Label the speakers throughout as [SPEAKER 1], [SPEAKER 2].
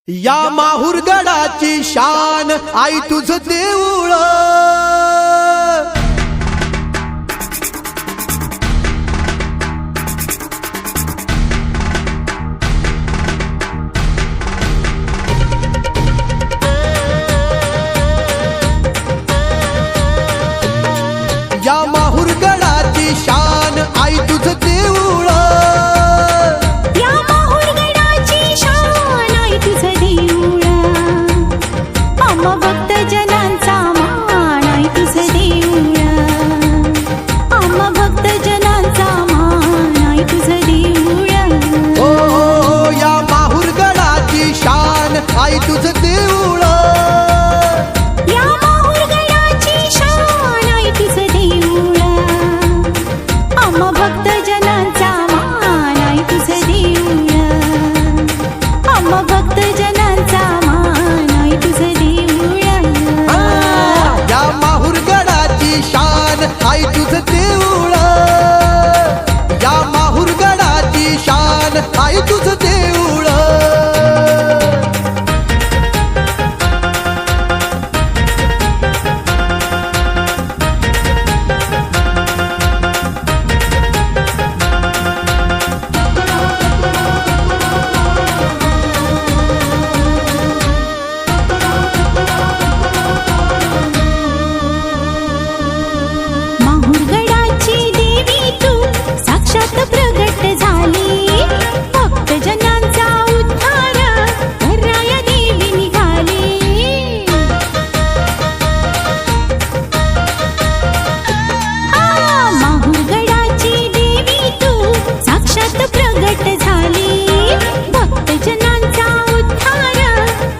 [SPEAKER 1] या माहुरगडाची शान आई तुझं देऊळ। या माहुरगडाची शान आई तुझं देऊळ।
[SPEAKER 2] या माहुरगडाची शान आई तुझं देऊळ। आम्हा भक्त जनांचा मान आई तुझं देऊळ। आम्हा भक्त जनांचा मान आई तुझं देऊळ।
[SPEAKER 1] ओ या माहुरगडाची शान आई तुझं देऊळ।
[SPEAKER 2] या माहुरगडाची शान आई तुझं देऊळ। आम्हा भक्त जनांचा मान आई तुझं देऊळ। आम्हा भक्त जनांचा मान आई तुझं देऊळ।
[SPEAKER 1] या माहुरगडाची शान आई तुझं देऊळ। या माहुरगडाची शान आई तुझं देऊळ।
[SPEAKER 2] माहुरगडाची देवी तू साक्षात प्रगट झाली। भक्त जनांचा उद्धार कराया देवी निघाली। माहुरगडाची देवी तू साक्षात प्रगट झाली। भक्त जनांचा उद्धार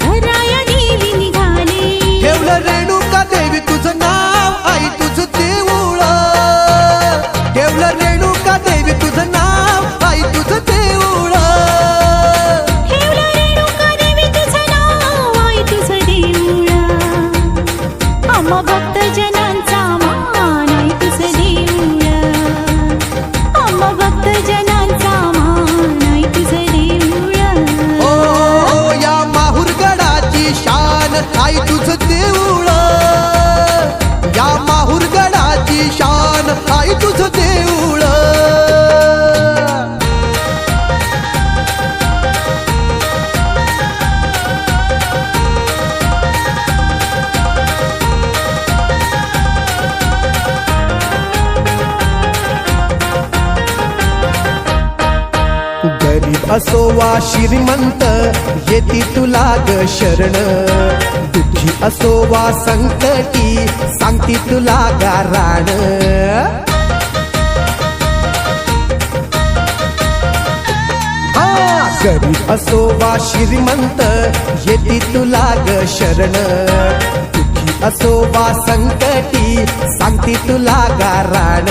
[SPEAKER 2] कराया देवी निघाली।
[SPEAKER 1] ठेवलं रेणुका देवी तुझं नाव आई तुझं देऊळ। ठेवलं रेणुका देवी तुझं नाव आई तुझं देऊळ।
[SPEAKER 2] ठेवलं रेणुका देवी तुझं नाव आई तुझं देऊळ। आम्हा भक्त जनांचा मान आई तुझं देऊळ। आम्हा भक्त जनांचा मान आई तुझं देऊळ।
[SPEAKER 1] ओ या माहुरगडाची शान आई तुझं देऊळ। या माहुरगडाची शान आई तुझं देऊळ। गरीब असो वा श्रीमंत येती तुला ग शरण। दुःखी असो वा संकटी सांगती तुला गाराण। गरीब असो वा श्रीमंत येती तुला ग शरण। दुःखी असो वा संकटी सांगती तुला गाराण।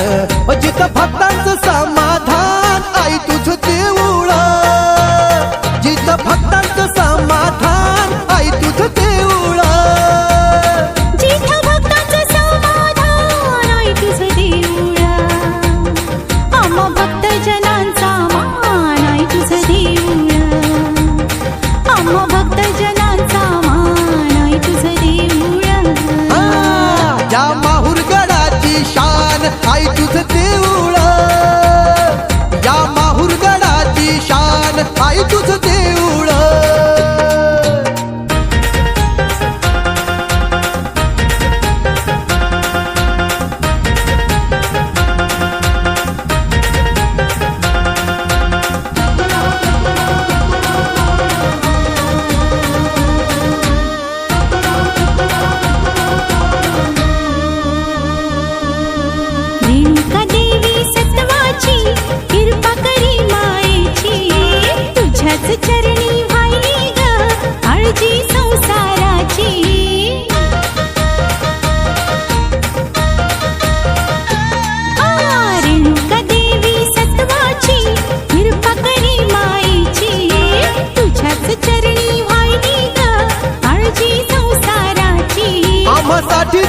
[SPEAKER 1] जिथं भक्तांचं समाधान आई तुझं देऊळ। जिथं भक्तांचं समाधान आई तुझं देऊळ।
[SPEAKER 2] जिथं भक्तांचं समाधान आई तुझं देऊळ। आम्हा भक्त जनांचा मान आई तुझं देऊळ। आम्हा भक्त जनांचा मान आई तुझं देऊळ।
[SPEAKER 1] या माहुरगडाची शान आई तुझं देऊळ। या माहुरगडाची शान आई तुझं देऊळ।
[SPEAKER 2] रेणुका देवी सत्वाची कृपा करी मायेची। तुझ्याच चरणी व्हायली ग काळजी संसाराची। रेणुका देवी सत्वाची कृपा करी मायेची। तुझ्याच चरणी व्हायली ग काळजी संसाराची।
[SPEAKER 1] आम्हासाठी